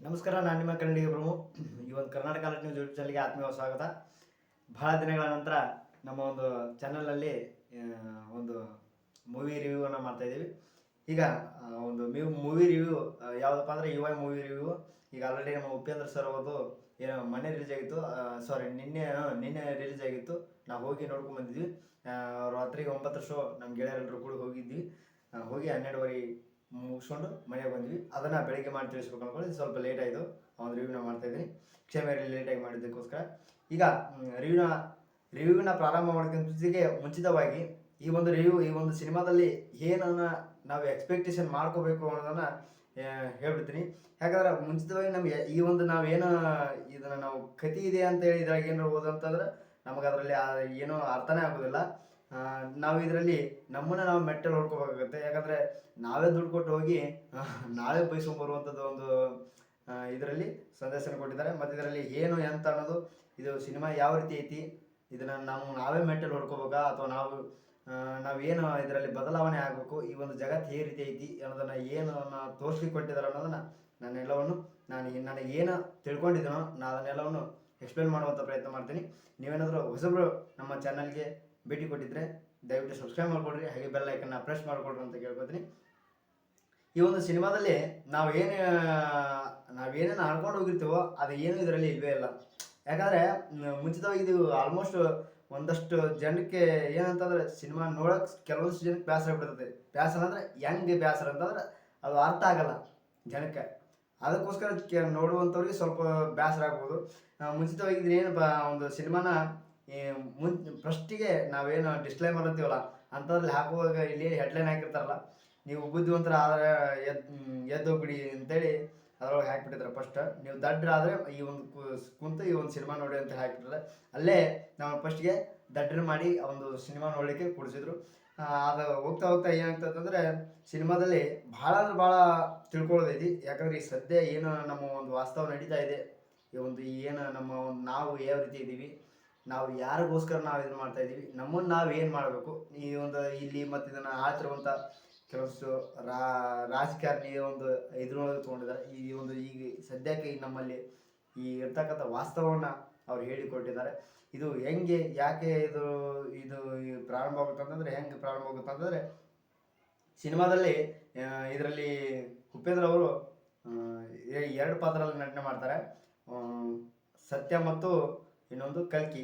ನಮಸ್ಕಾರ, ನಾನು ನಿಮ್ಮ ಕನ್ನಡಿಗ ಪ್ರಭು. ಈ ಒಂದು ಕರ್ನಾಟಕ ನ್ಯೂಸ್ ಯೂಟ್ಯೂಬ್ ಚಾನಲ್ಗೆ ಆತ್ಮೀಯ ಸ್ವಾಗತ. ಬಹಳ ದಿನಗಳ ನಂತರ ನಮ್ಮ ಒಂದು ಚಾನಲಲ್ಲಿ ಒಂದು ಮೂವಿ ರಿವ್ಯೂವನ್ನು ಮಾಡ್ತಾಯಿದ್ದೀವಿ. ಈಗ ಒಂದು ಮೂವಿ ರಿವ್ಯೂ ಯಾವುದಪ್ಪ ಅಂದರೆ UI ಮೂವಿ ರಿವ್ಯೂ. ಈಗ ಆಲ್ರೆಡಿ ನಮ್ಮ ಉಪೇಂದ್ರ ಸರ್ ಅವ್ರದ್ದು ಏನೋ ಮೊನ್ನೆ ರಿಲೀಸ್ ಆಗಿತ್ತು, ಸಾರಿ ನಿನ್ನೆ ರಿಲೀಸ್ ಆಗಿತ್ತು. ನಾವು ಹೋಗಿ ನೋಡ್ಕೊಂಡು ಬಂದಿದ್ವಿ. ರಾತ್ರಿ 9 ಶೋ ನಮ್ಮ ಗೆಳೆಯರೆಲ್ಲರೂ ಕೂಡ ಹೋಗಿದ್ವಿ. ಹೋಗಿ 12:30 ಮುಗಿಸ್ಕೊಂಡು ಮನೆಗೆ ಬಂದ್ವಿ. ಅದನ್ನು ಬೆಳಗ್ಗೆ ಮಾಡಿ ತಿಳಿಸ್ಬೇಕು ಅಂದ್ಕೊಂಡು ಸ್ವಲ್ಪ ಲೇಟ್ ಆಯಿತು. ಒಂದು ರಿವ್ಯೂನ ಮಾಡ್ತಾಯಿದ್ದೀನಿ, ಕ್ಷಮೆ ಲೇಟಾಗಿ ಮಾಡಿದ್ದಕ್ಕೋಸ್ಕರ. ಈಗ ರಿವ್ಯೂನ ಪ್ರಾರಂಭ ಮಾಡೋದಕ್ಕಿಂತ ಮುಂಚಿತವಾಗಿ ಈ ಒಂದು ಸಿನಿಮಾದಲ್ಲಿ ಏನನ್ನ ನಾವು ಎಕ್ಸ್ಪೆಕ್ಟೇಷನ್ ಮಾಡ್ಕೋಬೇಕು ಅನ್ನೋದನ್ನು ಹೇಳ್ಬಿಡ್ತೀನಿ. ಯಾಕಂದ್ರೆ ಮುಂಚಿತವಾಗಿ ನಮಗೆ ನಾವೇನು ಇದನ್ನು ನಾವು ಕತೆ ಇದೆ ಅಂತ ಹೇಳಿ ಇದ್ರಾಗ ಏನು ಓದಂತಂದ್ರೆ ನಮಗೆ ಅದರಲ್ಲಿ ಏನೋ ಅರ್ಥನೇ ಆಗೋದಿಲ್ಲ. ನಾವು ಇದರಲ್ಲಿ ನಮ್ಮನ್ನು ನಾವು ಮೆಟ್ಟಲು ಹೊಡ್ಕೋಬೇಕಾಗುತ್ತೆ. ಯಾಕಂದರೆ ನಾವೇ ದುಡ್ಡು ಕೊಟ್ಟು ಹೋಗಿ ನಾವೇ ಬಯಸ್ಕೊಂಬರುವಂಥದ್ದು ಒಂದು ಇದರಲ್ಲಿ ಸಂದೇಶನ ಕೊಟ್ಟಿದ್ದಾರೆ. ಮತ್ತು ಇದರಲ್ಲಿ ಏನು ಎಂತ ಅನ್ನೋದು, ಇದು ಸಿನಿಮಾ ಯಾವ ರೀತಿ ಐತಿ, ಇದನ್ನು ನಾವೇ ಮೆಟ್ಟಲು ಹೊಡ್ಕೋಬೇಕಾ ಅಥವಾ ನಾವೇನು ಇದರಲ್ಲಿ ಬದಲಾವಣೆ ಆಗಬೇಕು, ಈ ಒಂದು ಜಗತ್ತು ಈ ರೀತಿ ಐತಿ ಅನ್ನೋದನ್ನು ಏನು ತೋರಿಸ್ಲಿಕ್ಕೆ ಕೊಟ್ಟಿದ್ದಾರೆ ಅನ್ನೋದನ್ನು ನನಗೇನು ತಿಳ್ಕೊಂಡಿದ್ದೀನೋ ಅದನ್ನೆಲ್ಲವನ್ನು ಎಕ್ಸ್ಪ್ಲೇನ್ ಮಾಡುವಂಥ ಪ್ರಯತ್ನ ಮಾಡ್ತೀನಿ. ನೀವೇನಾದರೂ ಹೊಸಬ್ರು ನಮ್ಮ ಚಾನಲ್ಗೆ ಭೇಟಿ ಕೊಟ್ಟಿದ್ದರೆ ದಯವಿಟ್ಟು ಸಬ್ಸ್ಕ್ರೈಬ್ ಮಾಡಿಕೊಡ್ರಿ, ಹಾಗೆ ಬೆಲ್ ಐಕನ್ನ ಪ್ರೆಸ್ ಮಾಡಿಕೊಡ್ರಿ ಅಂತ ಕೇಳ್ಕೊತೀನಿ. ಈ ಒಂದು ಸಿನಿಮಾದಲ್ಲಿ ನಾವೇನೇನು ಆಡ್ಕೊಂಡು ಹೋಗಿರ್ತೀವೋ ಅದು ಏನು ಇದರಲ್ಲಿ ಇಲ್ಲವೇ ಇಲ್ಲ. ಯಾಕಂದರೆ ಮುಂಚಿತವಾಗಿ ಇದು ಆಲ್ಮೋಸ್ಟ್ ಒಂದಷ್ಟು ಜನಕ್ಕೆ ಏನಂತಂದರೆ ಸಿನಿಮಾ ನೋಡೋಕೆ ಕೆಲವೊಂದಿಷ್ಟು ಜನಕ್ಕೆ ಬೇಸರ ಆಗ್ಬಿಡ್ತದೆ. ಬೇಸರ ಅಂದರೆ ಹೆಂಗೆ ಬೇಸರ ಅಂತಂದ್ರೆ ಅದು ಅರ್ಥ ಆಗಲ್ಲ ಜನಕ್ಕೆ. ಅದಕ್ಕೋಸ್ಕರ ನೋಡುವಂಥವ್ರಿಗೆ ಸ್ವಲ್ಪ ಬೇಸರ ಆಗ್ಬೋದು. ಮುಂಚಿತವಾಗಿ ಏನಪ್ಪ ಒಂದು ಸಿನಿಮಾನ ಫಸ್ಟಿಗೆ ನಾವೇನು ಡಿಸ್ಕ್ಲೈಮರ್ ಅಂತೀವಲ್ಲ ಅಂಥದ್ರಲ್ಲಿ ಹಾಕುವಾಗ ಇಲ್ಲಿ ಹೆಡ್ಲೈನ್ ಹಾಕಿರ್ತಾರಲ್ಲ, ನೀವು ಬುದ್ಧಿವಂತರ ಆದರೆ ಎದ್ದೋಗ್ಬಿಡಿ ಅಂತೇಳಿ ಅದರೊಳಗೆ ಹಾಕಿಬಿಟ್ಟಿದ್ದಾರೆ. ಫಸ್ಟ್ ನೀವು ದಡ್ಡರಾದರೆ ಈ ಒಂದು ಸಿನಿಮಾ ನೋಡಿ ಅಂತ ಹಾಕಿಬಿಟ್ರೆ ಅಲ್ಲೇ ನಾವು ಫಸ್ಟ್ಗೆ ದಡ್ಡರು ಮಾಡಿ ಆ ಒಂದು ಸಿನಿಮಾ ನೋಡಲಿಕ್ಕೆ ಕೂಡಿಸಿದ್ರು. ಅದು ಹೋಗ್ತಾ ಹೋಗ್ತಾ ಏನಾಗ್ತದಂದರೆ ಸಿನಿಮಾದಲ್ಲಿ ಭಾಳ ಅಂದ್ರೆ ಭಾಳ ತಿಳ್ಕೊಳ್ಳೋದೈತಿ. ಯಾಕಂದರೆ ಈ ಸದ್ಯ ಏನು ನಮ್ಮ ಒಂದು ವಾಸ್ತವ ನಡೀತಾ ಇದೆ, ಏನು ನಮ್ಮ ನಾವು ಯಾವ ರೀತಿ ಇದ್ದೀವಿ, ನಾವು ಯಾರಿಗೋಸ್ಕರ ನಾವು ಇದನ್ನು ಮಾಡ್ತಾಯಿದ್ದೀವಿ, ನಮ್ಮನ್ನು ನಾವು ಏನು ಮಾಡಬೇಕು, ಇಲ್ಲಿ ಮತ್ತು ಇದನ್ನು ಆಳ್ತಿರುವಂಥ ಕೆಲವಷ್ಟು ರಾಜಕಾರಣಿ ಇದ್ರೊಳಗೆ ತೊಗೊಂಡಿದ್ದಾರೆ. ಈಗ ಸದ್ಯಕ್ಕೆ ನಮ್ಮಲ್ಲಿ ಇರ್ತಕ್ಕಂಥ ವಾಸ್ತವವನ್ನು ಅವ್ರು ಹೇಳಿಕೊಟ್ಟಿದ್ದಾರೆ. ಇದು ಹೆಂಗೆ ಯಾಕೆ ಇದು ಪ್ರಾರಂಭ ಆಗುತ್ತಂತಂದರೆ ಸಿನಿಮಾದಲ್ಲಿ ಇದರಲ್ಲಿ ಉಪೇಂದ್ರ ಅವರು 2 ಪಾತ್ರದಲ್ಲಿ ನಟನೆ ಮಾಡ್ತಾರೆ, ಸತ್ಯ ಮತ್ತು ಇನ್ನೊಂದು ಕಲ್ಕಿ.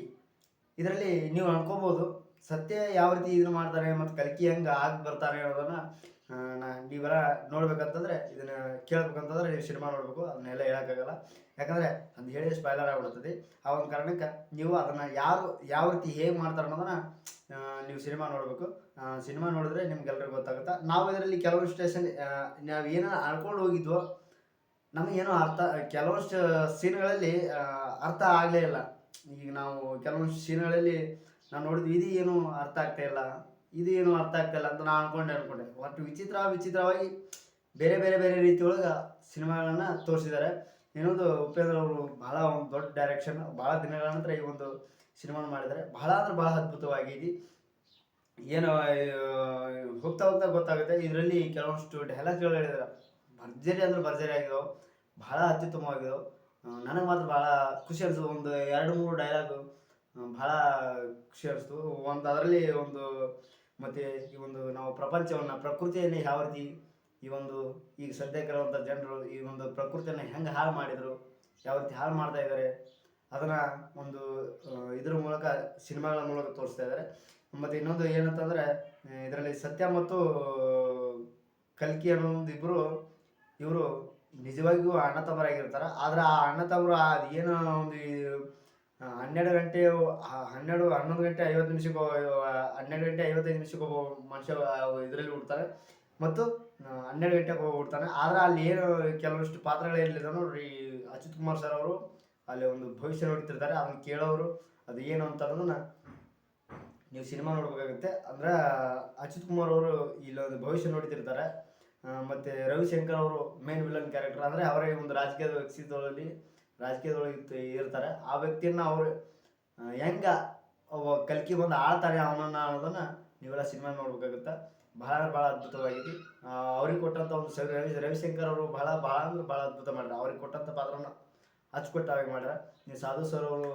ಇದರಲ್ಲಿ ನೀವು ಅನ್ಕೋಬೋದು ಸತ್ಯ ಯಾವ ರೀತಿ ಇದನ್ನು ಮಾಡ್ತಾರೆ ಮತ್ತು ಕಲ್ಕಿ ಹೆಂಗೆ ಬರ್ತಾರೆ ಅನ್ನೋದನ್ನು ನೀವೆಲ್ಲ ನೋಡ್ಬೇಕಂತಂದರೆ, ಇದನ್ನು ಕೇಳ್ಬೇಕಂತಂದ್ರೆ ನೀವು ಸಿನಿಮಾ ನೋಡಬೇಕು. ಅದನ್ನೆಲ್ಲ ಹೇಳೋಕ್ಕಾಗಲ್ಲ, ಯಾಕಂದರೆ ಅದು ಹೇಳಿ ಸ್ಪಾಯ್ಲರ್ ಆಗಿಬಿಡ್ತದೆ. ಆ ಒಂದು ಕಾರಣಕ್ಕೆ ನೀವು ಅದನ್ನು ಯಾವ ರೀತಿ ಹೇಗೆ ಮಾಡ್ತಾರೆ ಅನ್ನೋದನ್ನು ನೀವು ಸಿನಿಮಾ ನೋಡಬೇಕು. ಸಿನಿಮಾ ನೋಡಿದ್ರೆ ನಿಮ್ಗೆಲ್ಲರಿಗೂ ಗೊತ್ತಾಗುತ್ತೆ. ನಾವು ಇದರಲ್ಲಿ ಕೆಲವೊಂದು ನಾವು ಏನೋ ಅನ್ಕೊಂಡು ಹೋಗಿದ್ವೋ ನಮಗೇನೋ ಕೆಲವೊಂದು ಸೀನ್ಗಳಲ್ಲಿ ಅರ್ಥ ಆಗಲೇ ಇಲ್ಲ. ಈಗ ನಾವು ಕೆಲವೊಂದು ಸೀನ್ಗಳಲ್ಲಿ ನಾವು ನೋಡಿದ್ವಿ, ಇದು ಏನು ಅರ್ಥ ಆಗ್ತಾಯಿಲ್ಲ ಅಂತ ನಾನು ಅನ್ಕೊಂಡೆ. ಒಟ್ಟು ವಿಚಿತ್ರವಾಗಿ ಬೇರೆ ರೀತಿಯೊಳಗೆ ಸಿನಿಮಾಗಳನ್ನು ತೋರಿಸಿದ್ದಾರೆ. ಇನ್ನೊಂದು ಉಪೇಂದ್ರ ಅವರು ಭಾಳ ಒಂದು ದೊಡ್ಡ ಡೈರೆಕ್ಷನ್, ಭಾಳ ದಿನಗಳ ನಂತರ ಈ ಒಂದು ಸಿನಿಮಾನ ಮಾಡಿದ್ದಾರೆ. ಭಾಳ ಅಂದ್ರೆ ಭಾಳ ಅದ್ಭುತವಾಗಿದೆ. ಏನು ಹೋಗ್ತಾ ಗೊತ್ತಾಗುತ್ತೆ. ಇದರಲ್ಲಿ ಕೆಲವೊಂದಿಷ್ಟು ಡೈಲಾಗ್ಸ್ಗಳು ಹೇಳಿದ್ದಾರೆ, ಭರ್ಜರಿ ಆಗಿದಾವೆ, ಭಾಳ ಅತ್ಯುತ್ತಮವಾಗಿದ್ದಾವೆ. ನನಗೆ ಮಾತ್ರ ಭಾಳ ಖುಷಿ ಅನಿಸ್ತು. ಒಂದು 2-3 ಡೈಲಾಗು ಭಾಳ ಖುಷಿ ಅನಿಸ್ತು. ಅದರಲ್ಲಿ ಮತ್ತು ನಾವು ಪ್ರಕೃತಿಯನ್ನು ಯಾವ ರೀತಿ ಈಗ ಸದ್ಯಕ್ಕಿರುವಂಥ ಜನರು ಈ ಪ್ರಕೃತಿಯನ್ನು ಹೆಂಗೆ ಹಾಳು ಮಾಡಿದರು, ಯಾವ ರೀತಿ ಹಾಳು ಮಾಡ್ತಾ ಇದ್ದಾರೆ, ಅದನ್ನು ಇದ್ರ ಮೂಲಕ ಸಿನಿಮಾಗಳ ಮೂಲಕ ತೋರಿಸ್ತಾ ಇದ್ದಾರೆ. ಮತ್ತು ಇನ್ನೊಂದು ಏನಂತಂದರೆ ಇದರಲ್ಲಿ ಸತ್ಯ ಮತ್ತು ಕಲ್ಕಿ ಅನ್ನೋ ಇವರು ನಿಜವಾಗಿಯೂ ಅಣ್ಣ ತಮ್ಮರಾಗಿರ್ತಾರೆ. ಆದರೆ ಆ ಅಣ್ಣ ತಮ್ಮರು ಏನು 11 ಗಂಟೆ 11 ಗಂಟೆ 50 ನಿಮಿಷಕ್ಕೆ 12 ಗಂಟೆ 55 ನಿಮಿಷಕ್ಕೆ ಒಬ್ಬ ಮನುಷ್ಯ ಇದರಲ್ಲಿ ಹುಡ್ತಾರೆ ಮತ್ತು 12 ಗಂಟೆಗೆ ಹೋಗ್ಬಿಡ್ತಾನೆ. ಆದರೆ ಅಲ್ಲಿ ಏನು ಕೆಲವಷ್ಟು ಪಾತ್ರಗಳಿರಲಿಲ್ಲ ನೋಡ್ರಿ. ಅಚ್ಯುತ್ ಕುಮಾರ್ ಸರ್ ಅವರು ಅಲ್ಲಿ ಭವಿಷ್ಯ ನೋಡ್ತಿರ್ತಾರೆ. ಅದನ್ನು ಕೇಳೋರು ಅದು ಏನು ಅಂತ ಅನ್ನೋದನ್ನು ನೀವು ಸಿನಿಮಾ ನೋಡ್ಬೇಕಾಗುತ್ತೆ. ಅಂದರೆ ಅಚ್ಯುತ್ ಕುಮಾರ್ ಅವರು ಇಲ್ಲೊಂದು ಭವಿಷ್ಯ ನೋಡ್ತಿರ್ತಾರೆ. ಮತ್ತು ರವಿಶಂಕರ್ ಅವರು ಮೇನ್ ವಿಲನ್ ಕ್ಯಾರೆಕ್ಟರ್, ಅಂದರೆ ಅವರೇ ಒಂದು ರಾಜಕೀಯದೊಳಗೆ ಇರ್ತಾರೆ. ಆ ವ್ಯಕ್ತಿಯನ್ನು ಅವರು ಹೆಂಗೆ ಕಲ್ಕಿ ಬಂದು ಆಳ್ತಾರೆ ಅವನನ್ನು ಅನ್ನೋದನ್ನು ನೀವೆಲ್ಲ ಸಿನಿಮಾ ನೋಡ್ಬೇಕಾಗುತ್ತೆ. ಭಾಳ ಅಂದ್ರೆ ಭಾಳ ಅದ್ಭುತವಾಗೈತಿ. ಅವ್ರಿಗೆ ಕೊಟ್ಟಂಥ ಒಂದು ರವಿಶಂಕರ್ ಅವರು ಭಾಳ ಭಾಳ ಅಂದ್ರೆ ಭಾಳ ಅದ್ಭುತ ಮಾಡ್ಯಾರ. ಅವ್ರಿಗೆ ಕೊಟ್ಟಂಥ ಪಾತ್ರನ ಅಚ್ಚುಕಟ್ಟಾಗಿ ಮಾಡ್ಯಾರ. ನೀವು ಸಾಧು ಸರ್ ಅವರು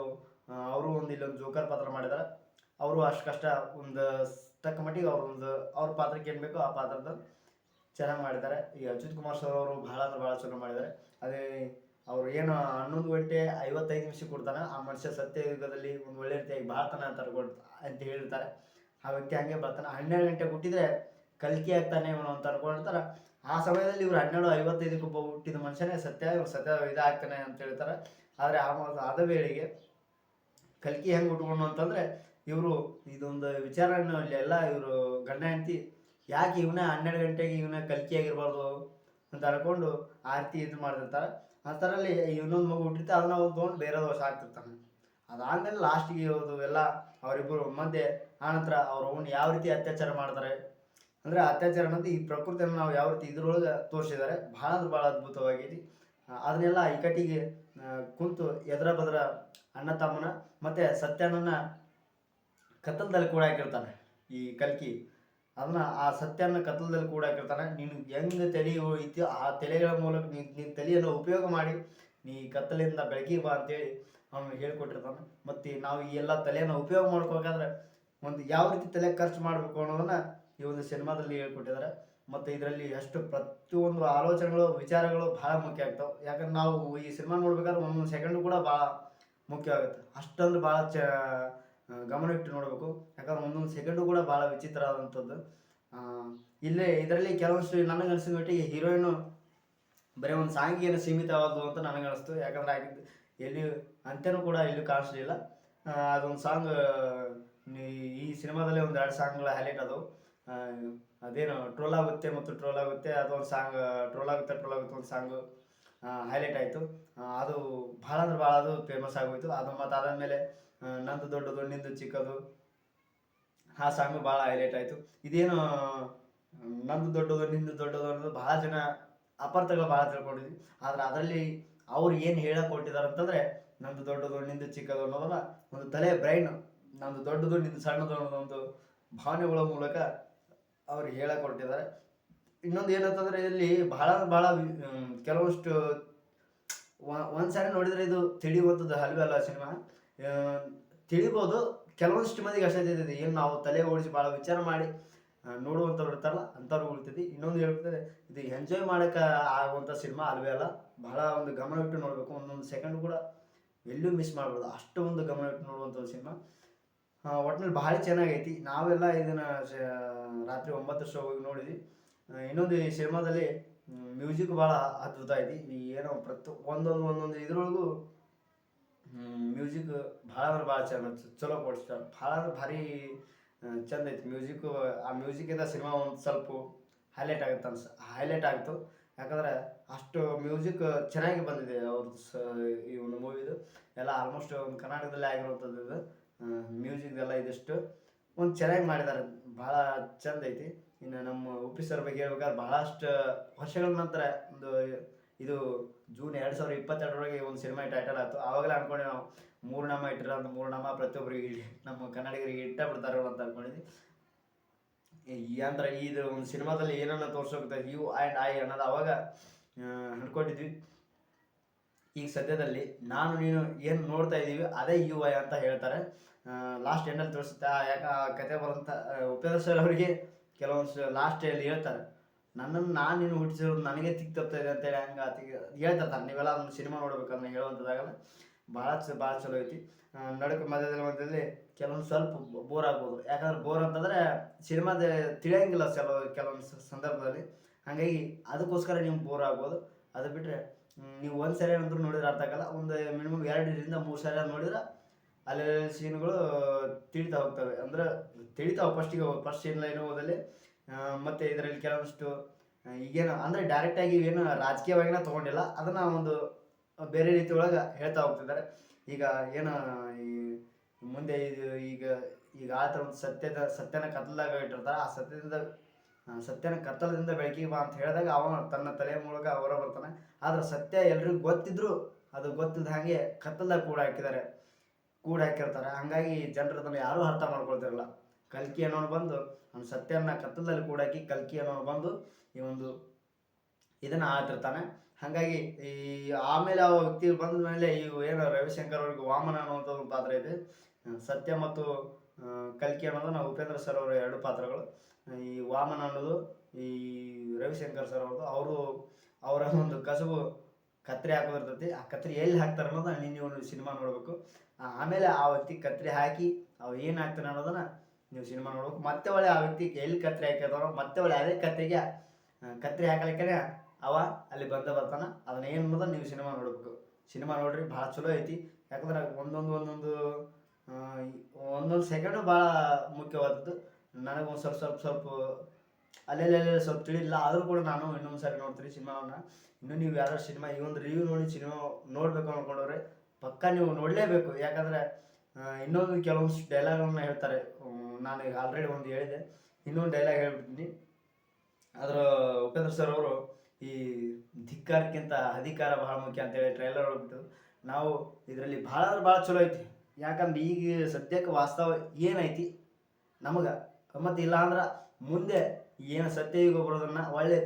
ಅವರು ಒಂದು ಇಲ್ಲೊಂದು ಜೋಕರ್ ಪಾತ್ರ ಮಾಡಿದ್ದಾರೆ. ಅವರು ಅಷ್ಟು ಕಷ್ಟ ಒಂದು ತಕ್ಕ ಮಟ್ಟಿಗೆ ಅವ್ರ ಪಾತ್ರಕ್ಕೆ ಏನು ಬೇಕೋ ಆ ಪಾತ್ರದ ಚೆನ್ನಾಗಿ ಮಾಡಿದ್ದಾರೆ. ಈ ಅಚ್ಯುತ್ ಕುಮಾರ್ ಸರ್ ಅವರು ಭಾಳ ಅಂದ್ರೆ ಭಾಳ ಚಲೋ ಮಾಡಿದ್ದಾರೆ. ಅದೇ ಅವ್ರು ಏನು 11:55 ಕೊಡ್ತಾನೆ, ಆ ಮನುಷ್ಯ ಸತ್ಯಯುಗದಲ್ಲಿ ಒಂದು ಒಳ್ಳೆ ರೀತಿಯಾಗಿ ಬಾಳ್ತಾನೆ ಅಂತ ಹೇಳಿರ್ತಾರೆ. ಆ ವ್ಯಕ್ತಿ ಹಂಗೆ ಬರ್ತಾನೆ. 12 ಗಂಟೆ ಹುಟ್ಟಿದ್ರೆ ಕಲ್ಕಿ ಆಗ್ತಾನೆ ಇವನು ಅಂತ ಅನ್ಕೊಂಡಿರ್ತಾರೆ. ಆ ಸಮಯದಲ್ಲಿ ಇವರು 12:55 ಹುಟ್ಟಿದ ಮನುಷ್ಯನೇ ಸತ್ಯ ಇದಾಗ್ತಾನೆ ಅಂತ ಹೇಳ್ತಾರೆ. ಆದರೆ ಆದ ವೇಳೆಗೆ ಕಲ್ಕಿ ಹೆಂಗೆ ಉಟ್ಕೊಂಡು ಅಂತಂದರೆ ಇವರು ಇದೊಂದು ವಿಚಾರವನ್ನು ಎಲ್ಲ ಇವರು ಗಂಡ ಹೆಂಡತಿ ಯಾಕೆ ಇವನೇ 12 ಗಂಟೆಗೆ ಇವನೇ ಕಲ್ಕಿ ಆಗಿರ್ಬಾರ್ದು ಅಂತ ಅನ್ಕೊಂಡು ಆ ರೀತಿ ಇದು ಮಾಡ್ತಿರ್ತಾರೆ. ಆ ಥರಲ್ಲಿ ಇನ್ನೊಂದು ಮಗು ಹುಟ್ಟಿರ್ತಾರೆ, ಅದನ್ನ ಅವ್ನು ತೊಗೊಂಡು ಬೇರೆ ವರ್ಷ ಆಗ್ತಿರ್ತಾನೆ. ಅದಾದಮೇಲೆ ಲಾಸ್ಟಿಗೆ ಇರೋದು ಎಲ್ಲ ಅವರಿಬ್ಬರು ಮಧ್ಯೆ ಆನಂತರ ಅವ್ರು ಅವನು ಯಾವ ರೀತಿ ಅತ್ಯಾಚಾರ ಮಾಡ್ತಾರೆ ಅಂದರೆ ಅತ್ಯಾಚಾರ ಅನ್ನೋದು ಈ ಪ್ರಕೃತಿಯನ್ನು ನಾವು ಯಾವ ರೀತಿ ಇದ್ರೊಳಗೆ ತೋರಿಸಿದ್ದಾರೆ. ಭಾಳ ಅಂದ್ರೆ ಭಾಳ ಅದ್ಭುತವಾಗೈತಿ. ಅದನ್ನೆಲ್ಲ ಇಕ್ಕಟ್ಟಿಗೆ ಕುಂತು ಎದರ ಬದರ ಅಣ್ಣ ತಮ್ಮನ ಮತ್ತು ಸತ್ಯನನ್ನು ಕತ್ತಲದಲ್ಲಿ ಕೂಡ ಹಾಕಿರ್ತಾನೆ ಈ ಕಲ್ಕಿ. ಅದನ್ನ ಆ ಸತ್ಯನ ಕತ್ತಲದಲ್ಲಿ ಕೂಡ ಹಾಕಿರ್ತಾನೆ. ನೀನು ಹೆಂಗೆ ತಲೆ ಇತ್ತು ಆ ತಲೆಗಳ ಮೂಲಕ ನೀನು ತಲೆಯನ್ನು ಉಪಯೋಗ ಮಾಡಿ ನೀ ಕತ್ತಲಿಂದ ಬೆಳಕಿಗೆ ಬಾ ಅಂತೇಳಿ ಅವನು ಹೇಳ್ಕೊಟ್ಟಿರ್ತಾನೆ. ಮತ್ತು ನಾವು ಈ ಎಲ್ಲ ತಲೆಯನ್ನು ಉಪಯೋಗ ಮಾಡ್ಕೋಬೇಕಾದ್ರೆ ಒಂದು ಯಾವ ರೀತಿ ತಲೆ ಖರ್ಚು ಮಾಡಬೇಕು ಅನ್ನೋದನ್ನು ಈ ಒಂದು ಸಿನಿಮಾದಲ್ಲಿ ಹೇಳ್ಕೊಟ್ಟಿದ್ದಾರೆ. ಮತ್ತು ಇದರಲ್ಲಿ ಅಷ್ಟು ಪ್ರತಿಯೊಂದು ಆಲೋಚನೆಗಳು ವಿಚಾರಗಳು ಭಾಳ ಮುಖ್ಯ ಆಗ್ತಾವೆ. ಯಾಕಂದ್ರೆ ನಾವು ಈ ಸಿನಿಮಾ ನೋಡ್ಬೇಕಾದ್ರೆ ಒಂದೊಂದು ಸೆಕೆಂಡು ಕೂಡ ಭಾಳ ಮುಖ್ಯವಾಗುತ್ತೆ. ಅಷ್ಟಂದ್ರೆ ಭಾಳ ಗಮನ ಇಟ್ಟು ನೋಡಬೇಕು. ಯಾಕಂದ್ರೆ ಒಂದೊಂದು ಸೆಕೆಂಡು ಕೂಡ ಭಾಳ ವಿಚಿತ್ರ ಆದಂಥದ್ದು. ಇದರಲ್ಲಿ ಕೆಲವೊಂದು ನನಗೆ ಅನಿಸಿದ ಮಟ್ಟಿಗೆ ಹೀರೋಯಿನು ಬರೀ ಒಂದು ಸಾಂಗಿಗೆ ಸೀಮಿತವಾದವು ಅಂತ ನನಗೆ ಅನಿಸ್ತು. ಯಾಕಂದ್ರೆ ಆಗಿದ್ದು ಎಲ್ಲಿ ಅಂತ್ಯನೂ ಕೂಡ ಎಲ್ಲೂ ಕಾಣಿಸ್ಲಿಲ್ಲ. ಅದೊಂದು ಸಾಂಗ್ ಈ ಸಿನಿಮಾದಲ್ಲಿ ಒಂದು 2 ಸಾಂಗ್ಗಳ ಹೈಲೈಟ್ ಅದು. ಅದೇನು ಟ್ರೋಲ್ ಆಗುತ್ತೆ ಮತ್ತು ಟ್ರೋಲ್ ಆಗುತ್ತೆ ಅದೊಂದು ಸಾಂಗ್, ಟ್ರೋಲ್ ಆಗುತ್ತೆ ಒಂದು ಸಾಂಗು ಹೈಲೈಟ್ ಆಯಿತು. ಅದು ಭಾಳ ಅಂದ್ರೆ ಭಾಳ ಅದು ಫೇಮಸ್ ಆಗೋಯಿತು. ಅದು ಮತ್ತು ಅದಾದಮೇಲೆ ನಂದು ದೊಡ್ಡದು ನಿಂದು ಚಿಕ್ಕದು ಆ ಸಾಂಗು ಭಾಳ ಹೈಲೈಟ್ ಆಯಿತು. ಇದೇನು ನಂದು ದೊಡ್ಡದು ನಿಂದು ದೊಡ್ಡದು ಅನ್ನೋದು ಭಾಳ ಜನ ಅಪಾರ್ಥಗಳು ಭಾಳ ತಿಳ್ಕೊಂಡಿದ್ವಿ. ಆದರೆ ಅದರಲ್ಲಿ ಅವ್ರು ಏನು ಹೇಳಕ್ಕೆ ಕೊಟ್ಟಿದ್ದಾರೆ ಅಂತಂದರೆ ನಂದು ದೊಡ್ಡದು ನಿಂದು ಚಿಕ್ಕದು ಅನ್ನೋದನ್ನ ಒಂದು ತಲೆ ಬ್ರೈನ್ ನಂದು ದೊಡ್ಡದು ನಿಂದು ಸಣ್ಣದು ಅನ್ನೋದು ಒಂದು ಭಾವನೆಗಳ ಮೂಲಕ ಅವ್ರು ಹೇಳಕ್ಕೆ ಕೊಟ್ಟಿದ್ದಾರೆ. ಇನ್ನೊಂದು ಏನಂತಂದರೆ ಇಲ್ಲಿ ಭಾಳ ಭಾಳ ಕೆಲವಷ್ಟು ಒಂದು ಸಾರಿ ನೋಡಿದರೆ ಇದು ತಿಳಿಯುವಂಥದ್ದು ಅಲ್ವೇ ಅಲ್ಲ ಸಿನಿಮಾ. ತಿಳಿಬೋದು, ಕೆಲವೊಂದಿಷ್ಟು ಮಂದಿಗೆ ಅಷ್ಟೇ ತಿಳಿದಿದೆ. ಏನು ನಾವು ತಲೆ ಓಡಿಸಿ ಭಾಳ ವಿಚಾರ ಮಾಡಿ ನೋಡುವಂಥವ್ರು ಇರ್ತಾರಲ್ಲ ಅಂಥವ್ರು ಉಳಿತೈತಿ. ಇನ್ನೊಂದು ಹೇಳ್ತಾರೆ, ಇದು ಎಂಜಾಯ್ ಮಾಡೋಕ್ಕೆ ಆಗುವಂಥ ಸಿನಿಮಾ ಅಲ್ವೇ ಅಲ್ಲ. ಭಾಳ ಒಂದು ಗಮನ ಇಟ್ಟು ನೋಡಬೇಕು. ಒಂದೊಂದು ಸೆಕೆಂಡ್ ಕೂಡ ಎಲ್ಲೂ ಮಿಸ್ ಮಾಡ್ಬೋದು, ಅಷ್ಟು ಒಂದು ಗಮನ ಇಟ್ಟು ನೋಡುವಂಥ ಸಿನಿಮಾ. ಒಟ್ಟಿನಲ್ಲಿ ಭಾಳ ಚೆನ್ನಾಗೈತಿ. ನಾವೆಲ್ಲ ಇದನ್ನು ರಾತ್ರಿ 9 ಶೋ ಹೋಗಿ ನೋಡಿದ್ವಿ. ಇನ್ನೊಂದು ಈ ಸಿನಿಮಾದಲ್ಲಿ ಮ್ಯೂಸಿಕ್ ಭಾಳ ಅದ್ಭುತ ಐತಿ. ಈ ಏನೋ ಒಂದೊಂದು ಇದ್ರೊಳಗೂ ಮ್ಯೂಸಿಕ್ ಭಾಳ ಅಂದ್ರೆ ಭಾಳ ಚಲೋ ಕೊಡಿಸ್ತಾರೆ. ಭಾಳ ಅಂದ್ರೆ ಭಾರಿ ಚಂದ ಐತಿ ಮ್ಯೂಸಿಕ್ಕು. ಆ ಮ್ಯೂಸಿಕಿಂದ ಸಿನಿಮಾ ಒಂದು ಸ್ವಲ್ಪ ಹೈಲೈಟ್ ಆಗಿತ್ತು. ಯಾಕಂದರೆ ಅಷ್ಟು ಮ್ಯೂಸಿಕ್ ಚೆನ್ನಾಗಿ ಬಂದಿದೆ ಅವ್ರದ್ದು ಈ ಒಂದು ಮೂವಿದು ಎಲ್ಲ. ಆಲ್ಮೋಸ್ಟ್ ಒಂದು ಕರ್ನಾಟಕದಲ್ಲೇ ಆಗಿರುವಂಥದ್ದು ಇದು ಮ್ಯೂಸಿಕ್ದೆಲ್ಲ. ಇದಿಷ್ಟು ಒಂದು ಚೆನ್ನಾಗಿ ಮಾಡಿದ್ದಾರೆ, ಭಾಳ ಚಂದ ಐತಿ. ಇನ್ನು ನಮ್ಮ ಉಪ್ಪಿ ಸರ್ ಬಗ್ಗೆ ಹೇಳ್ಬೇಕಾದ್ರೆ ಭಾಳಷ್ಟು ವರ್ಷಗಳ ನಂತರ ಇದು ಜೂನ್ 2022 ಒಂದು ಸಿನಿಮಾ ಟೈಟಲ್ ಆಯಿತು. ಆವಾಗಲೇ ಅಂದ್ಕೊಂಡೆ ನಾವು 3 ನಾಮ ಇಟ್ಟಿರೋ ಅಂತ 3 ನಾಮ ಪ್ರತಿಯೊಬ್ಬರಿಗೆ ನಮ್ಮ ಕನ್ನಡಿಗರಿಗೆ ಬಿಡ್ತಾರೆ ಅಂತ ಅಂದ್ಕೊಂಡಿದ್ವಿ. ಅಂದ್ರೆ ಇದು ಒಂದು ಸಿನಿಮಾದಲ್ಲಿ ಏನನ್ನ ತೋರ್ಸೋಗ್ತದೆ ಯು ಆ್ಯಂಡ್ ಐ ಅನ್ನೋದು ಅವಾಗ ಅಂದ್ಕೊಂಡಿದ್ವಿ. ಈಗ ಸದ್ಯದಲ್ಲಿ ನಾನು ನೀನು ಏನು ನೋಡ್ತಾ ಇದ್ದೀವಿ ಅದೇ ಯು ಐ ಅಂತ ಹೇಳ್ತಾರೆ. ಲಾಸ್ಟ್ ಎಂಡಲ್ಲಿ ತೋರಿಸುತ್ತೆ. ಯಾಕೆ ಆ ಕತೆ ಬರೋಂಥ ಉಪೇಂದ್ರ ಸರ್ ಅವರಿಗೆ ಕೆಲವೊಂದು ಲಾಸ್ಟಲ್ಲಿ ಹೇಳ್ತಾರೆ, ನಾನು ನೀನು ಹುಟ್ಟಿಸಿರೋದು ನನಗೆ ತಿಕ್ ತಪ್ತಾ ಇದೆ ಅಂತೇಳಿ ಹಂಗೆ ಹೇಳ್ತಿರ್ತಾರೆ. ನೀವೆಲ್ಲ ಅದನ್ನು ಸಿನಿಮಾ ನೋಡ್ಬೇಕಂದ್ರೆ ಹೇಳುವಂಥದ್ದಾಗಲ್ಲ. ಭಾಳ ಚಲೋ ಐತಿ. ಮಧ್ಯದಲ್ಲಿ ಕೆಲವೊಂದು ಸ್ವಲ್ಪ ಬೋರ್ ಆಗ್ಬೋದು. ಯಾಕಂದ್ರೆ ಬೋರ್ ಅಂತಂದರೆ ಸಿನಿಮಾದ ತಿಳಿಯಂಗಿಲ್ಲ ಕೆಲವೊಂದು ಸಂದರ್ಭದಲ್ಲಿ. ಹಾಗಾಗಿ ಅದಕ್ಕೋಸ್ಕರ ನೀವು ಬೋರ್ ಆಗ್ಬೋದು. ಅದು ಬಿಟ್ಟರೆ ನೀವು ಒಂದು ಸರಿ ಅಂದ್ರೂ ನೋಡಿದ್ರೆ ಅರ್ಥ ಆಗಲ್ಲ. ಒಂದು ಮಿನಿಮಮ್ 2ರಿಂದ 3 ಸಾರಿ ನೋಡಿದ್ರೆ ಅಲ್ಲಿ ಸೀನ್ಗಳು ತಿಳಿತಾ ಹೋಗ್ತವೆ. ಅಂದ್ರೆ ತಿಳಿತಾವೆ ಫಸ್ಟ್ ಸೀನ್ ಲೈನ್ ಓದಲ್ಲಿ. ಮತ್ತು ಇದರಲ್ಲಿ ಕೆಲವೊಂದಿಷ್ಟು ಈಗೇನು ಅಂದರೆ ಡೈರೆಕ್ಟಾಗಿ ಏನು ರಾಜಕೀಯವಾಗಿನ ತೊಗೊಂಡಿಲ್ಲ, ಅದನ್ನು ಒಂದು ಬೇರೆ ರೀತಿ ಒಳಗೆ ಹೇಳ್ತಾ ಹೋಗ್ತಿದ್ದಾರೆ. ಈಗ ಏನು ಈ ಮುಂದೆ ಈಗ ಆ ಥರ ಒಂದು ಸತ್ಯನ ಕತ್ತಲಾಗ ಇಟ್ಟಿರ್ತಾರೆ. ಆ ಸತ್ಯನ ಕತ್ತಲದಿಂದ ಬೆಳಕಿಗೆ ಬಾ ಅಂತ ಹೇಳಿದಾಗ ಅವನು ತನ್ನ ತಲೆಯ ಮೂಲಕ ಹೊರ ಬರ್ತಾನೆ. ಆದರೆ ಸತ್ಯ ಎಲ್ರಿಗೂ ಗೊತ್ತಿದ್ರು ಅದು ಗೊತ್ತಿದ್ದ ಹಾಗೆ ಕತ್ತಲದಾಗ ಕೂಡ ಹಾಕಿರ್ತಾರೆ. ಹಾಗಾಗಿ ಜನರು ಅದನ್ನು ಯಾರೂ ಅರ್ಥ ಮಾಡ್ಕೊಳ್ತಿರಲ್ಲ. ಕಲ್ಕಿ ಅನ್ನೋನು ಬಂದು ಅವ್ನು ಸತ್ಯನ ಕತ್ತಲದಲ್ಲಿ ಕೂಡಾಕಿ ಕಲ್ಕಿ ಅನ್ನೋನು ಬಂದು ಈ ಒಂದು ಇದನ್ನು ಆಡ್ತಿರ್ತಾನೆ. ಹಾಗಾಗಿ ಈ ಆಮೇಲೆ ಆ ವ್ಯಕ್ತಿ ಬಂದ ಮೇಲೆ ಈ ಏನು ರವಿಶಂಕರ್ ಅವ್ರಿಗೆ ವಾಮನ ಅನ್ನುವಂಥ ಒಂದು ಪಾತ್ರ ಇದೆ. ಸತ್ಯ ಮತ್ತು ಕಲ್ಕಿ ಅನ್ನೋದು ನಾವು ಉಪೇಂದ್ರ ಸರ್ ಅವರ 2 ಪಾತ್ರಗಳು. ಈ ವಾಮನ ಅನ್ನೋದು ಈ ರವಿಶಂಕರ್ ಸರ್ ಅವ್ರದ್ದು. ಅವರ ಒಂದು ಕಸುಬು ಕತ್ರಿ ಹಾಕೋದಿರ್ತೈತಿ. ಆ ಕತ್ರಿ ಎಲ್ಲಿ ಹಾಕ್ತಾರೆ ಅನ್ನೋದನ್ನ ನೀವು ಸಿನಿಮಾ ನೋಡಬೇಕು. ಆಮೇಲೆ ಆ ವ್ಯಕ್ತಿ ಕತ್ರಿ ಹಾಕಿ ಅವ್ರು ಏನು ಹಾಕ್ತಾರೆ ಅನ್ನೋದನ್ನ ನೀವು ಸಿನಿಮಾ ನೋಡ್ಬೇಕು. ಮತ್ತೆ ಒಳ್ಳೆ ಆ ವ್ಯಕ್ತಿ ಎಲ್ಲಿ ಕತ್ರಿ ಹಾಕಿರ್ತಾರೋ ಮತ್ತೆ ಒಳ್ಳೆ ಅದೇ ಕತ್ರಿಗೆ ಕತ್ರಿ ಹಾಕಲಿಕ್ಕೆ ಅವ ಅಲ್ಲಿ ಬರ್ತಾನೆ. ಅದನ್ನ ಏನು ಅನ್ನೋದನ್ನ ನೀವು ಸಿನಿಮಾ ನೋಡಬೇಕು. ಸಿನಿಮಾ ನೋಡ್ರಿ, ಭಾಳ ಚಲೋ ಐತಿ. ಯಾಕಂದ್ರೆ ಒಂದೊಂದು ಸೆಕೆಂಡು ಭಾಳ ಮುಖ್ಯವಾದದ್ದು. ನನಗೆ ಒಂದು ಸ್ವಲ್ಪ ಅಲ್ಲೆಲ್ಲ ಸ್ವಲ್ಪ ತಿಳಿಲ್ಲ, ಆದರೂ ಕೂಡ ನಾನು ಇನ್ನೊಂದು ಸಾರಿ ನೋಡ್ತೀನಿ ಸಿನಿಮಾವನ್ನ. ಇನ್ನೂ ನೀವು ಯಾರು ಸಿನಿಮಾ ಈ ಒಂದು ರಿವ್ಯೂ ನೋಡಿ ಸಿನಿಮಾ ನೋಡಬೇಕು ಅಂದ್ಕೊಂಡವ್ರೆ ಪಕ್ಕ ನೀವು ನೋಡಲೇಬೇಕು. ಯಾಕಂದರೆ ಇನ್ನೊಂದು ಕೆಲವೊಂದು ಡೈಲಾಗನ್ನು ಹೇಳ್ತಾರೆ. ನಾನು ಈಗ ಆಲ್ರೆಡಿ ಒಂದು ಹೇಳಿದೆ, ಇನ್ನೊಂದು ಡೈಲಾಗ್ ಹೇಳ್ಬಿಡ್ತೀನಿ. ಅದರ ಉಪೇಂದ್ರ ಸರ್ ಅವರು ಈ ಧಿಕ್ಕಾರಕ್ಕಿಂತ ಅಧಿಕಾರ ಬಹಳ ಮುಖ್ಯ ಅಂತೇಳಿ ಟ್ರೈಲರ್ ಹೋಗ್ಬಿಟ್ಟು ನಾವು ಇದರಲ್ಲಿ ಭಾಳ ಚಲೋ ಐತಿ. ಯಾಕಂದ್ರೆ ಈಗ ಸದ್ಯಕ್ಕೆ ವಾಸ್ತವ ಏನೈತಿ ನಮಗೆ ಮತ್ತು ಇಲ್ಲ ಅಂದ್ರೆ ಮುಂದೆ ಏನು ಸತ್ಯಯುಗ ಬರೋದನ್ನು ಒಳ್ಳೆ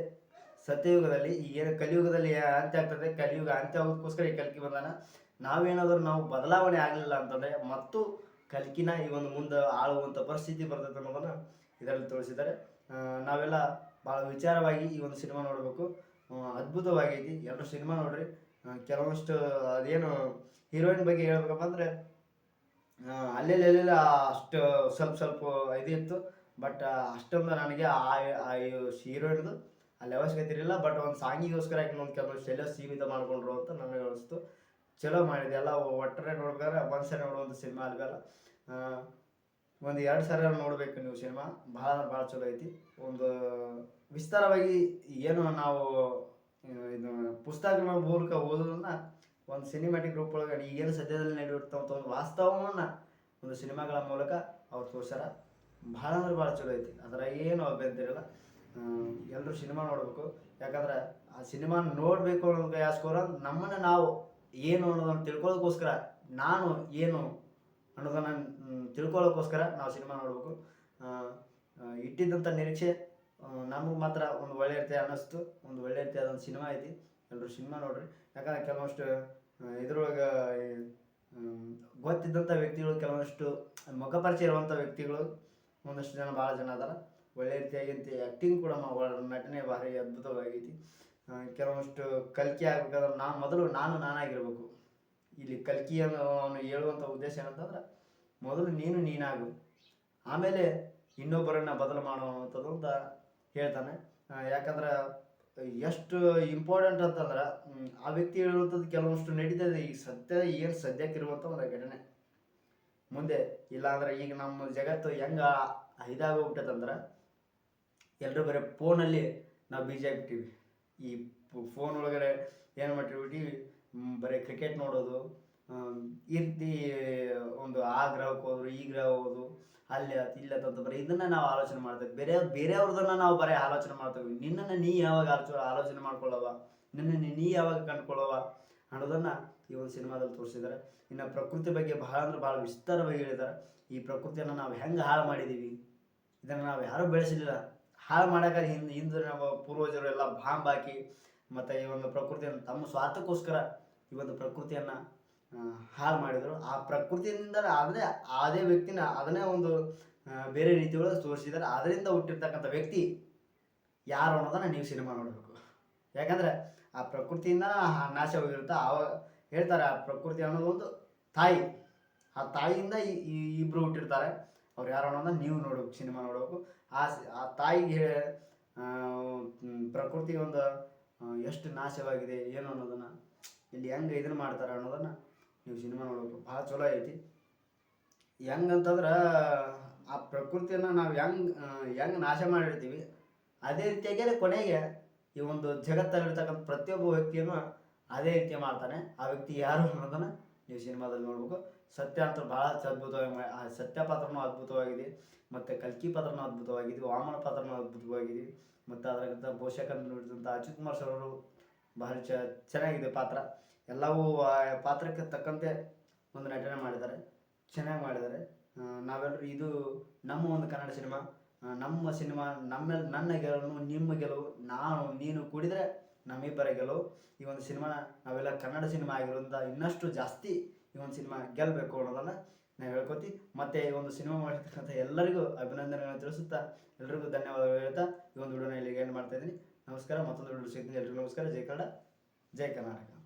ಸತ್ಯಯುಗದಲ್ಲಿ ಏನು ಕಲಿಯುಗದಲ್ಲಿ ಅಂತ್ಯ ಆಗ್ತದೆ, ಕಲಿಯುಗ ಅಂತ್ಯ ಆಗೋದಕ್ಕೋಸ್ಕರ ಈ ಕಲ್ಕಿ ಬಂದಾನ. ನಾವೇನಾದರೂ ನಾವು ಬದಲಾವಣೆ ಆಗಲಿಲ್ಲ ಅಂತಂದರೆ ಮತ್ತು ಕಲ್ಕಿನ ಈ ಒಂದು ಮುಂದೆ ಆಳುವಂಥ ಪರಿಸ್ಥಿತಿ ಬರ್ತದೆ ಅನ್ನೋದನ್ನು ಇದರಲ್ಲಿ ತೋರಿಸಿದ್ದಾರೆ. ನಾವೆಲ್ಲ ಭಾಳ ವಿಚಾರವಾಗಿ ಈ ಒಂದು ಸಿನಿಮಾ ನೋಡಬೇಕು. ಅದ್ಭುತವಾಗೈತಿ, ಎಲ್ಲರೂ ಸಿನಿಮಾ ನೋಡ್ರಿ. ಕೆಲವೊಂದಿಷ್ಟು ಅದೇನು ಹೀರೋಯಿನ್ ಬಗ್ಗೆ ಹೇಳ್ಬೇಕಪ್ಪ ಅಂದರೆ ಅಲ್ಲೆಲ್ಲ ಅಷ್ಟು ಸ್ವಲ್ಪ ಇದಿತ್ತು. ಬಟ್ ಅಷ್ಟೊಂದು ನನಗೆ ಆ ಹೀರೋಯಿನ್ದು ಅಲ್ಲಿ ಅವಶ್ಯಕತೆ ಇರಲಿಲ್ಲ. ಬಟ್ ಒಂದು ಸಾಂಗಿಗೋಸ್ಕರ ಒಂದು ಕೆಲವೊಂದು ಎಲ್ಲ ಸೀಮಿತ ಮಾಡಿಕೊಂಡ್ರು ಅಂತ ನನಗೆ ಅನಿಸ್ತು. ಚಲೋ ಮಾಡಿದೆ ಎಲ್ಲ. ಒಟ್ಟಾರೆ ನೋಡ್ಬೇಕಾದ್ರೆ ಒಂದು ಸರಿ ನೋಡುವಂಥ ಸಿನಿಮಾ ಅಲ್ವಲ್ಲ, ಒಂದು 2 ಸಾರಿ ನೋಡಬೇಕು ನೀವು ಸಿನಿಮಾ. ಭಾಳ ಚಲೋ ಐತಿ. ಒಂದು ವಿಸ್ತಾರವಾಗಿ ಏನು ನಾವು ಇದು ಪುಸ್ತಕಗಳ ಮೂಲಕ ಓದೋದನ್ನ ಒಂದು ಸಿನಿಮ್ಯಾಟಿಕ್ ರೂಪ ಒಳಗೆ ಈಗೇನು ಸದ್ಯದಲ್ಲಿ ನಡೆಯುವಂಥ ಒಂದು ವಾಸ್ತವವನ್ನು ಒಂದು ಸಿನಿಮಾಗಳ ಮೂಲಕ ಅವ್ರು ತೋರ್ಸ್ಯಾರ. ಭಾಳ ಚಲೋ ಐತಿ. ಅದರ ಏನು ಅಭ್ಯಂತರ ಇಲ್ಲ. ಎಲ್ಲರೂ ಸಿನಿಮಾ ನೋಡಬೇಕು. ಯಾಕಂದ್ರೆ ಆ ಸಿನಿಮಾ ನೋಡಬೇಕು ಅನ್ನೋದಕ್ಕೆ ಯಾಸ್ಕೋರ ನಮ್ಮನ್ನು ನಾವು ಏನು ಅನ್ನೋದನ್ನು ತಿಳ್ಕೊಳ್ಳೋಕ್ಕೋಸ್ಕರ, ನಾನು ಏನು ಅನ್ನೋದನ್ನು ತಿಳ್ಕೊಳ್ಳೋಕ್ಕೋಸ್ಕರ ನಾವು ಸಿನಿಮಾ ನೋಡಬೇಕು. ಇಟ್ಟಿದ್ದಂಥ ನಿರೀಕ್ಷೆ ನಮಗೆ ಮಾತ್ರ ಒಂದು ಒಳ್ಳೆ ರೀತಿ ಅನ್ನಿಸ್ತು. ಒಂದು ಒಳ್ಳೆ ರೀತಿಯಾದಂಥ ಸಿನಿಮಾ ಐತಿ. ಎಲ್ಲರೂ ಸಿನಿಮಾ ನೋಡ್ರಿ. ಯಾಕಂದರೆ ಕೆಲವೊಂದಿಷ್ಟು ಇದ್ರೊಳಗೆ ಗೊತ್ತಿದ್ದಂಥ ವ್ಯಕ್ತಿಗಳು, ಕೆಲವೊಂದಿಷ್ಟು ಮುಖಪರಿಚಯ ಇರುವಂಥ ವ್ಯಕ್ತಿಗಳು ಒಂದಷ್ಟು ಜನ ಭಾಳ ಜನ ಅದಾರ. ಒಳ್ಳೆ ರೀತಿಯಾಗಿಂತ ಆ್ಯಕ್ಟಿಂಗ್ ಕೂಡ ನಟನೆ ಭಾರಿ ಅದ್ಭುತವಾಗೈತಿ. ಕೆಲವೊಂದಿಷ್ಟು ಕಲ್ಕಿ ಆಗ್ಬೇಕಾದ್ರೆ ಮೊದಲು ನಾನಾಗಿರ್ಬೇಕು. ಇಲ್ಲಿ ಕಲ್ಕಿಯನ್ನು ಅವನು ಹೇಳುವಂಥ ಉದ್ದೇಶ ಏನಂತಂದ್ರೆ ಮೊದಲು ನೀನಾಗು, ಆಮೇಲೆ ಇನ್ನೊಬ್ಬರನ್ನು ಬದಲು ಮಾಡುವಂಥದ್ದು ಅಂತ ಹೇಳ್ತಾನೆ. ಯಾಕಂದ್ರೆ ಎಷ್ಟು ಇಂಪಾರ್ಟೆಂಟ್ ಅಂತಂದ್ರೆ ಆ ವ್ಯಕ್ತಿ ಹೇಳುವಂಥದ್ದು ಕೆಲವೊಂದಿಷ್ಟು ನಡೀತದೆ. ಈಗ ಏನು ಸದ್ಯಕ್ಕಿರುವಂಥ ಒಂದು ಘಟನೆ ಮುಂದೆ ಇಲ್ಲ ಅಂದ್ರೆ ಈಗ ನಮ್ಮ ಜಗತ್ತು ಹೆಂಗೆ ಇದಾಗೋಗ್ಬಿಟ್ಟೈತಂದ್ರೆ ಎಲ್ಲರೂ ಬರೀ ಫೋನಲ್ಲಿ ನಾವು ಬಿಜಿ ಆಗಿಬಿಟ್ಟಿವಿ. ಈ ಫೋನ್ ಒಳಗಡೆ ಏನು ಮಾಡಿರ್ಬಿಟ್ಟಿವಿ, ಬರೀ ಕ್ರಿಕೆಟ್ ನೋಡೋದು, ಈ ರೀತಿ ಒಂದು ಆ ಗ್ರಹಕ್ಕೆ ಹೋದ್ರು ಈ ಗ್ರಹ ಹೋಗೋದು, ಅಲ್ಲಿ ಇಲ್ಲ ಅಂತ ಬರೀ ಇದನ್ನು ನಾವು ಆಲೋಚನೆ ಮಾಡ್ತೇವೆ. ಬೇರೆಯವ್ರದನ್ನು ನಾವು ಬರೀ ಆಲೋಚನೆ ಮಾಡ್ತೇವೆ. ನಿನ್ನನ್ನು ನೀ ಯಾವಾಗ ಆಲೋಚನೆ ಮಾಡ್ಕೊಳ್ಳವ, ನಿನ್ನನ್ನು ನೀ ಯಾವಾಗ ಕಂಡುಕೊಳ್ಳವ ಅನ್ನೋದನ್ನು ಈ ಒಂದು ಸಿನಿಮಾದಲ್ಲಿ ತೋರಿಸಿದ್ದಾರೆ. ಇನ್ನು ಪ್ರಕೃತಿ ಬಗ್ಗೆ ಭಾಳ ವಿಸ್ತಾರವಾಗಿ ಹೇಳಿದ್ದಾರೆ. ಈ ಪ್ರಕೃತಿಯನ್ನು ನಾವು ಹೆಂಗೆ ಹಾಳು ಮಾಡಿದ್ದೀವಿ, ಇದನ್ನು ನಾವು ಯಾರೂ ಬೆಳೆಸಲಿಲ್ಲ. ಹಾಳು ಮಾಡೋಕೆ ಹಿಂದೆ ನಮ್ಮ ಪೂರ್ವಜರು ಎಲ್ಲ ಬಾಂಬ್ ಹಾಕಿ ಮತ್ತು ಈ ಒಂದು ಪ್ರಕೃತಿಯನ್ನು ತಮ್ಮ ಸ್ವಾರ್ಥಕ್ಕೋಸ್ಕರ ಈ ಒಂದು ಪ್ರಕೃತಿಯನ್ನು ಹಾಳು ಮಾಡಿದರು. ಆ ಪ್ರಕೃತಿಯಿಂದ ಅದೇ ವ್ಯಕ್ತಿನ ಅದನ್ನೇ ಒಂದು ಬೇರೆ ರೀತಿಯೊಳಗೆ ತೋರಿಸಿದ್ದಾರೆ. ಅದರಿಂದ ಹುಟ್ಟಿರ್ತಕ್ಕಂಥ ವ್ಯಕ್ತಿ ಯಾರು ಅನ್ನೋದನ್ನು ನೀವು ಸಿನಿಮಾ ನೋಡಬೇಕು. ಯಾಕಂದರೆ ಆ ಪ್ರಕೃತಿಯಿಂದ ನಾಶವಾಗಿರುತ್ತೆ. ಆವಾಗ ಹೇಳ್ತಾರೆ ಆ ಪ್ರಕೃತಿ ಅನ್ನೋದು ಒಂದು ತಾಯಿ, ಆ ತಾಯಿಯಿಂದ ಇಬ್ಬರು ಹುಟ್ಟಿರ್ತಾರೆ. ಅವ್ರು ಯಾರು ಅನ್ನೋದನ್ನ ನೀವು ನೋಡ್ಬೇಕು, ಸಿನಿಮಾ ನೋಡಬೇಕು. ಆ ತಾಯಿಗೆ ಪ್ರಕೃತಿ ಒಂದು ಎಷ್ಟು ನಾಶವಾಗಿದೆ ಏನು ಅನ್ನೋದನ್ನು ಇಲ್ಲಿ ಹೆಂಗೆ ಇದನ್ನು ಮಾಡ್ತಾರೆ ಅನ್ನೋದನ್ನು ನೀವು ಸಿನಿಮಾ ನೋಡಬೇಕು. ಭಾಳ ಚಲೋ ಐತಿ. ಹೆಂಗಂತಂದ್ರೆ ಆ ಪ್ರಕೃತಿಯನ್ನು ನಾವು ಹೆಂಗೆ ನಾಶ ಮಾಡಿರ್ತೀವಿ ಅದೇ ರೀತಿಯಾಗಿ ಕೊನೆಗೆ ಈ ಒಂದು ಜಗತ್ತಲ್ಲಿರ್ತಕ್ಕಂಥ ಪ್ರತಿಯೊಬ್ಬ ವ್ಯಕ್ತಿಯನ್ನು ಅದೇ ರೀತಿ ಮಾಡ್ತಾನೆ. ಆ ವ್ಯಕ್ತಿ ಯಾರು ಅನ್ನೋದನ್ನು ನೀವು ಸಿನಿಮಾದಲ್ಲಿ ನೋಡ್ಬೇಕು. ಸತ್ಯ ಅಂತ ಭಾಳ ಅದ್ಭುತವಾಗಿ ಆ ಸತ್ಯ ಪಾತ್ರನೂ ಅದ್ಭುತವಾಗಿದೆ, ಮತ್ತು ಕಲ್ಕಿ ಪಾತ್ರನೂ ಅದ್ಭುತವಾಗಿದೆ, ವಾಮನ ಪಾತ್ರನೂ ಅದ್ಭುತವಾಗಿದೆ, ಮತ್ತು ಅದರಂಥ ಪೋಷಕರನ್ನು ನೋಡಿದಂಥ ಅಚ್ಯುತ್ ಕುಮಾರ್ ಸರ್ ಅವರು ಭಾರಿ ಚೆನ್ನಾಗಿದೆ ಪಾತ್ರ. ಎಲ್ಲವೂ ಆ ಪಾತ್ರಕ್ಕೆ ತಕ್ಕಂತೆ ಒಂದು ನಟನೆ ಮಾಡಿದ್ದಾರೆ, ಚೆನ್ನಾಗಿ ಮಾಡಿದ್ದಾರೆ. ನಾವೆಲ್ಲರೂ ಇದು ನಮ್ಮ ಒಂದು ಕನ್ನಡ ಸಿನಿಮಾ, ನಮ್ಮ ಸಿನಿಮಾ, ನನ್ನ ಗೆಲುವು ನಿಮ್ಮ ಗೆಲುವು, ನೀನು ಕೂಡಿದರೆ ನಮ್ಮಿಬ್ಬರ ಗೆಲುವು. ಈ ಒಂದು ಸಿನಿಮಾ ನಾವೆಲ್ಲ ಕನ್ನಡ ಸಿನಿಮಾ ಆಗಿರೋದ್ರಿಂದ ಇನ್ನಷ್ಟು ಜಾಸ್ತಿ ಈ ಒಂದು ಸಿನಿಮಾ ಗೆಲ್ಲಬೇಕು ಅನ್ನೋದನ್ನು ನಾವು ಹೇಳ್ಕೊತೀವಿ. ಮತ್ತು ಈ ಒಂದು ಸಿನಿಮಾ ಮಾಡಿರ್ತಕ್ಕಂಥ ಎಲ್ಲರಿಗೂ ಅಭಿನಂದನೆಗಳನ್ನು ತಿಳಿಸುತ್ತಾ ಎಲ್ರಿಗೂ ಧನ್ಯವಾದಗಳು ಹೇಳ್ತಾ ಈ ಒಂದು ವಿಡಿಯೋನ ಇಲ್ಲಿಗೆ ಏನು ಮಾಡ್ತಾಯಿದ್ದೀನಿ. ನಮಸ್ಕಾರ. ಮತ್ತೊಂದು ವಿಡಿಯೋ ಸಿಗ್ತೀನಿ. ಎಲ್ರಿಗೂ ನಮಸ್ಕಾರ. ಜೈ ಕನ್ನಡ, ಜೈ ಕರ್ನಾಟಕ.